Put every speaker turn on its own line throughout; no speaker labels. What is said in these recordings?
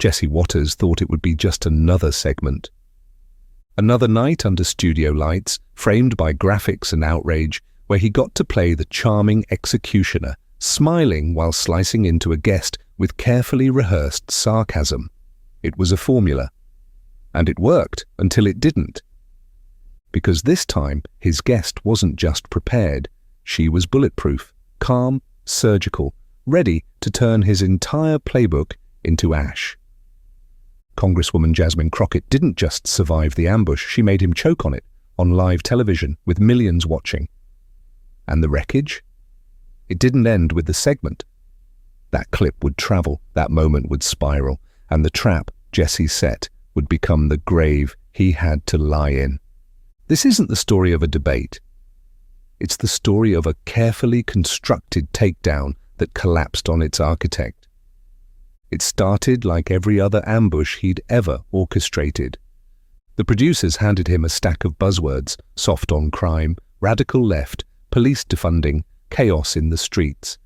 Jesse Waters thought it would be just another segment. Another night under studio lights, framed by graphics and outrage, where he got to play the charming executioner, smiling while slicing into a guest with carefully rehearsed sarcasm. It was a formula. And it worked until it didn't. Because this time, his guest wasn't just prepared. She was bulletproof, calm, surgical, ready to turn his entire playbook into ash. Congresswoman Jasmine Crockett didn't just survive the ambush, she made him choke on it, on live television, with millions watching. And the wreckage? It didn't end with the segment. That clip would travel, that moment would spiral, and the trap Jesse set would become the grave he had to lie in. This isn't the story of a debate. It's the story of a carefully constructed takedown that collapsed on its architect. It started like every other ambush he'd ever orchestrated. The producers handed him a stack of buzzwords: soft on crime, radical left, police defunding, chaos in the streets.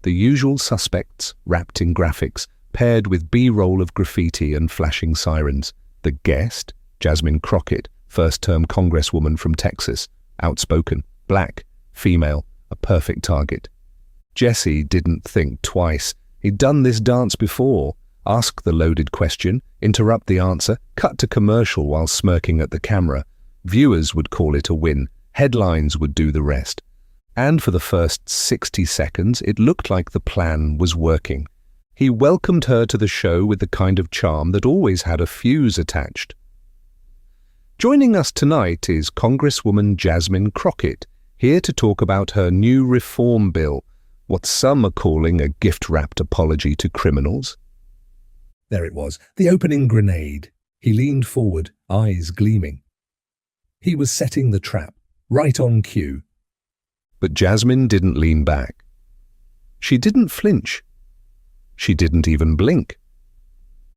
The usual suspects, wrapped in graphics, paired with B-roll of graffiti and flashing sirens. The guest, Jasmine Crockett, first-term congresswoman from Texas, outspoken, black, female, a perfect target. Jesse didn't think twice. He'd done this dance before. Ask the loaded question, interrupt the answer, cut to commercial while smirking at the camera. Viewers would call it a win. Headlines would do the rest. And for the first 60 seconds, it looked like the plan was working. He welcomed her to the show with the kind of charm that always had a fuse attached. Joining us tonight is Congresswoman Jasmine Crockett, here to talk about her new reform bill, what some are calling a gift-wrapped apology to criminals. There it was, the opening grenade. He leaned forward, eyes gleaming. He was setting the trap, right on cue. But Jasmine didn't lean back. She didn't flinch. She didn't even blink.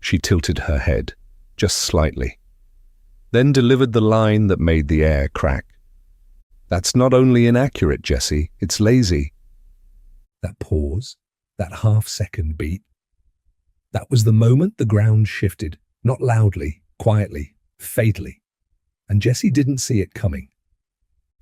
She tilted her head, just slightly, then delivered the line that made the air crack. That's not only inaccurate, Jesse, it's lazy. That pause, that half-second beat, that was the moment the ground shifted, not loudly, quietly, fatally. And Jesse didn't see it coming.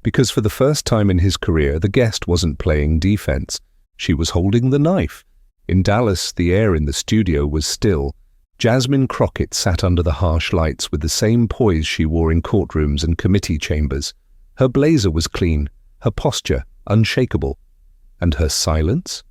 Because for the first time in his career, the guest wasn't playing defense. She was holding the knife. In Dallas, the air in the studio was still. Jasmine Crockett sat under the harsh lights with the same poise she wore in courtrooms and committee chambers. Her blazer was clean, her posture unshakable. And her silence?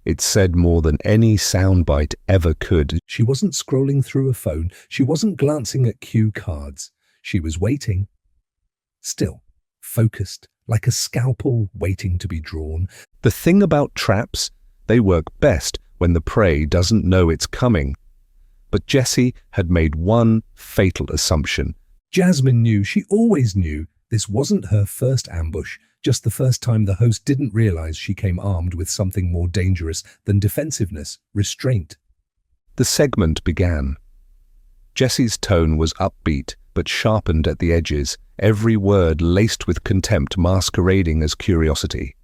It said more than any soundbite ever could. She wasn't scrolling through a phone. She wasn't glancing at cue cards. She was waiting. Still, focused, like a scalpel waiting to be drawn. The thing about traps, they work best when the prey doesn't know it's coming. But Jesse had made one fatal assumption. Jasmine knew, she always knew, this wasn't her first ambush. Just the first time the host didn't realize she came armed with something more dangerous than defensiveness, restraint. The segment began. Jesse's tone was upbeat, but sharpened at the edges, every word laced with contempt masquerading as curiosity.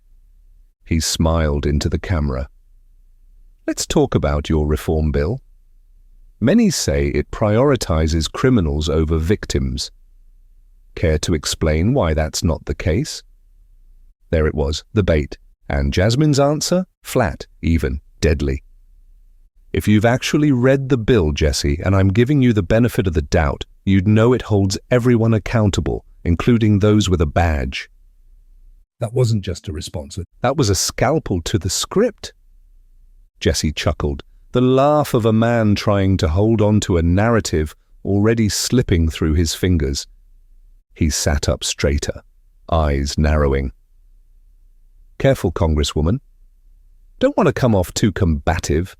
He smiled into the camera. Let's talk about your reform bill. Many say it prioritizes criminals over victims. Care to explain why that's not the case? There it was, the bait, and Jasmine's answer? Flat, even, deadly. If you've actually read the bill, Jesse, and I'm giving you the benefit of the doubt, you'd know it holds everyone accountable, including those with a badge. That wasn't just a response. That was a scalpel to the script. Jesse chuckled, the laugh of a man trying to hold on to a narrative already slipping through his fingers. He sat up straighter, eyes narrowing. Careful, Congresswoman. Don't want to come off too combative.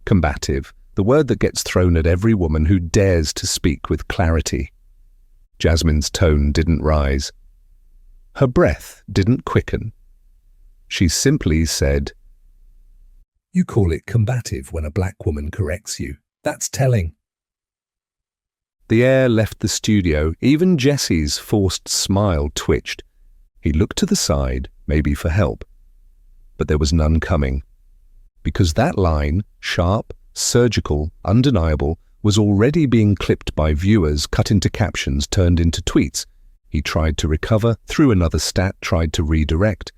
Combative, the word that gets thrown at every woman who dares to speak with clarity. Jasmine's tone didn't rise. Her breath didn't quicken. She simply said, "You call it combative when a black woman corrects you. That's telling." The air left the studio. Even Jesse's forced smile twitched. He looked to the side, maybe for help. But there was none coming. Because that line, sharp, surgical, undeniable, was already being clipped by viewers, cut into captions, turned into tweets. He tried to recover, threw another stat, tried to redirect.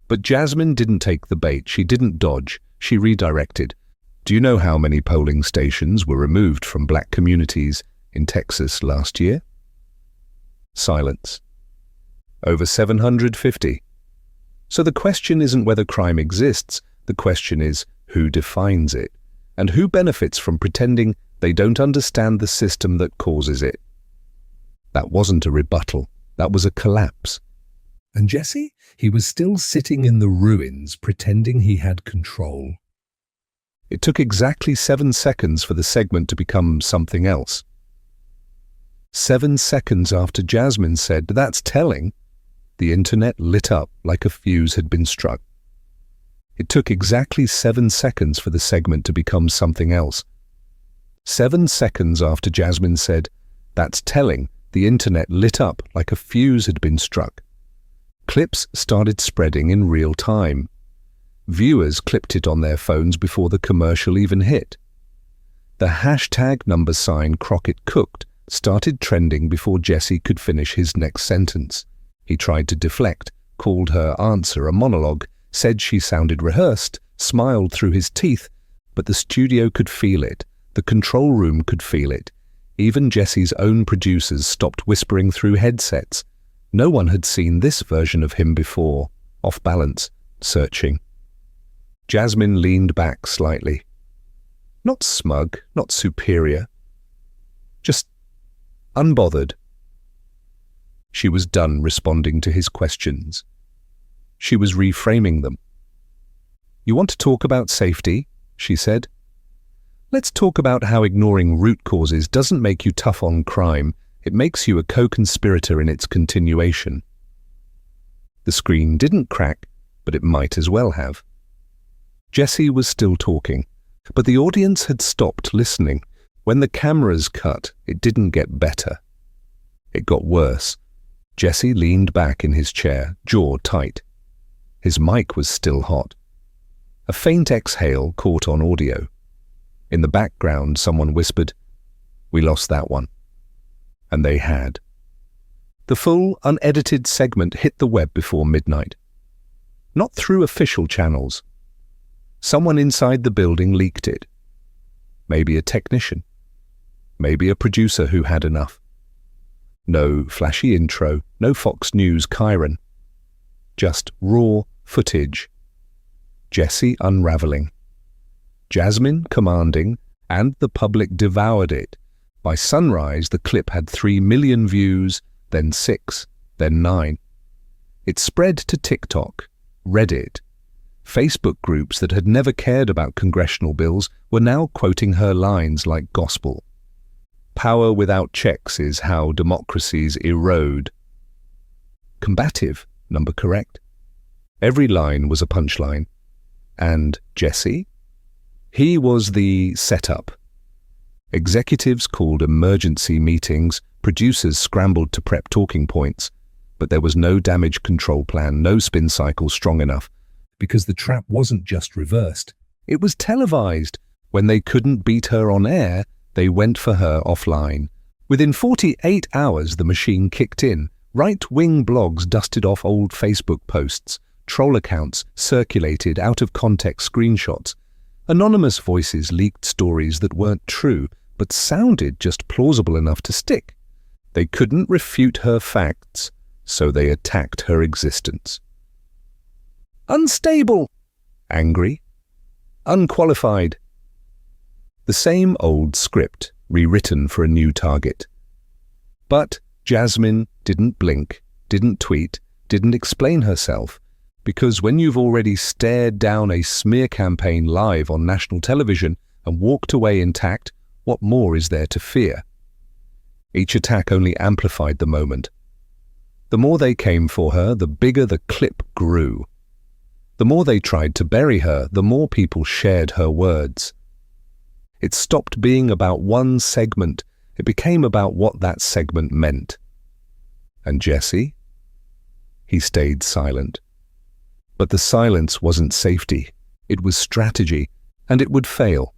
But Jasmine didn't take the bait. She didn't dodge. She redirected. Do you know how many polling stations were removed from black communities in Texas last year? Silence. Over 750. So the question isn't whether crime exists. The question is who defines it, and who benefits from pretending they don't understand the system that causes it. That wasn't a rebuttal. That was a collapse. And Jesse? He was still sitting in the ruins, pretending he had control. It took exactly 7 seconds for the segment to become something else. 7 seconds after Jasmine said, "That's telling," the internet lit up like a fuse had been struck. It took exactly 7 seconds for the segment to become something else. 7 seconds after Jasmine said, "That's telling," the internet lit up like a fuse had been struck. Clips started spreading in real time. Viewers clipped it on their phones before the commercial even hit. The hashtag #Crockett cooked started trending before Jesse could finish his next sentence. He tried to deflect, called her answer a monologue, said she sounded rehearsed, smiled through his teeth, but the studio could feel it. The control room could feel it. Even Jesse's own producers stopped whispering through headsets. No one had seen this version of him before, off balance, searching. Jasmine leaned back slightly. Not smug, not superior. Just unbothered. She was done responding to his questions. She was reframing them. "You want to talk about safety?" she said. "Let's talk about how ignoring root causes doesn't make you tough on crime. It makes you a co-conspirator in its continuation." The screen didn't crack, but it might as well have. Jesse was still talking, but the audience had stopped listening. When the cameras cut, it didn't get better. It got worse. Jesse leaned back in his chair, jaw tight. His mic was still hot. A faint exhale caught on audio. In the background, someone whispered, "We lost that one." And they had. The full, unedited segment hit the web before midnight. Not through official channels. Someone inside the building leaked it. Maybe a technician. Maybe a producer who had enough. No flashy intro, no Fox News Chiron. Just raw footage. Jesse unraveling. Jasmine commanding, and the public devoured it. By sunrise, the clip had 3 million views, then 6, then 9. It spread to TikTok, Reddit. Facebook groups that had never cared about congressional bills were now quoting her lines like gospel. Power without checks is how democracies erode. Combative, number correct. Every line was a punchline. And Jesse? He was the setup. Executives called emergency meetings, producers scrambled to prep talking points, but there was no damage control plan, no spin cycle strong enough, because the trap wasn't just reversed, it was televised. When they couldn't beat her on air, they went for her offline. Within 48 hours, the machine kicked in. Right-wing blogs dusted off old Facebook posts. Troll accounts circulated out-of-context screenshots. Anonymous voices leaked stories that weren't true, but sounded just plausible enough to stick. They couldn't refute her facts, so they attacked her existence. Unstable, angry, unqualified. The same old script, rewritten for a new target. But Jasmine didn't blink, didn't tweet, didn't explain herself, because when you've already stared down a smear campaign live on national television and walked away intact, what more is there to fear? Each attack only amplified the moment. The more they came for her, the bigger the clip grew. The more they tried to bury her, the more people shared her words. It stopped being about one segment. It became about what that segment meant. And Jesse? He stayed silent. But the silence wasn't safety. It was strategy, and it would fail.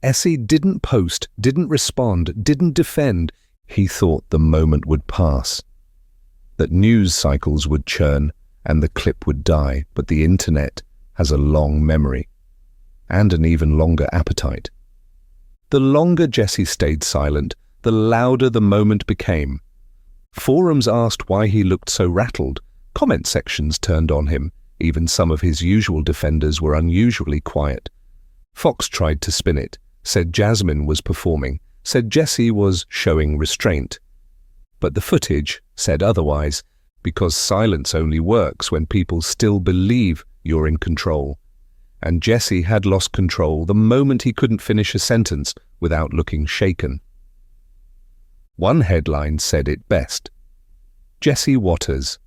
Essie didn't post, didn't respond, didn't defend. He thought the moment would pass, that news cycles would churn and the clip would die, but the internet has a long memory and an even longer appetite. The longer Jesse stayed silent, the louder the moment became. Forums asked why he looked so rattled. Comment sections turned on him. Even some of his usual defenders were unusually quiet. Fox tried to spin it, said Jasmine was performing, said Jesse was showing restraint. But the footage said otherwise, because silence only works when people still believe you're in control. And Jesse had lost control the moment he couldn't finish a sentence without looking shaken. One headline said it best. Jesse Waters,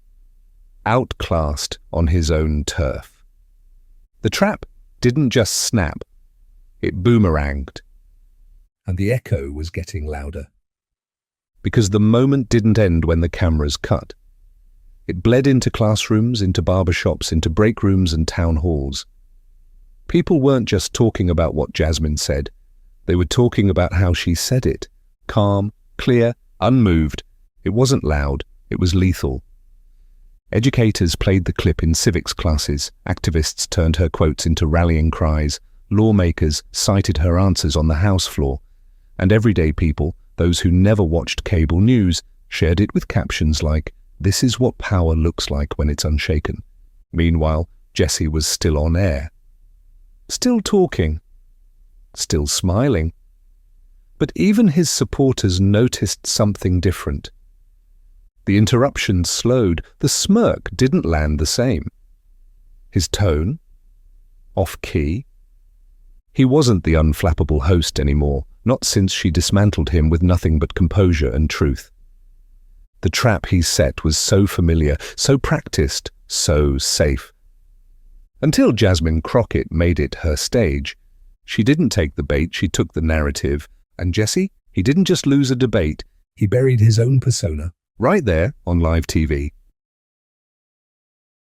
outclassed on his own turf. The trap didn't just snap, it boomeranged. And the echo was getting louder. Because the moment didn't end when the cameras cut. It bled into classrooms, into barbershops, into break rooms and town halls. People weren't just talking about what Jasmine said. They were talking about how she said it. Calm, clear, unmoved. It wasn't loud, it was lethal. Educators played the clip in civics classes. Activists turned her quotes into rallying cries. Lawmakers cited her answers on the House floor. And everyday people, those who never watched cable news, shared it with captions like, "This is what power looks like when it's unshaken." Meanwhile, Jesse was still on air. Still talking. Still smiling. But even his supporters noticed something different. The interruptions slowed. The smirk didn't land the same. His tone? Off-key? He wasn't the unflappable host anymore, not since she dismantled him with nothing but composure and truth. The trap he set was so familiar, so practiced, so safe. Until Jasmine Crockett made it her stage. She didn't take the bait, she took the narrative. And Jesse, he didn't just lose a debate, he buried his own persona. Right there on live TV.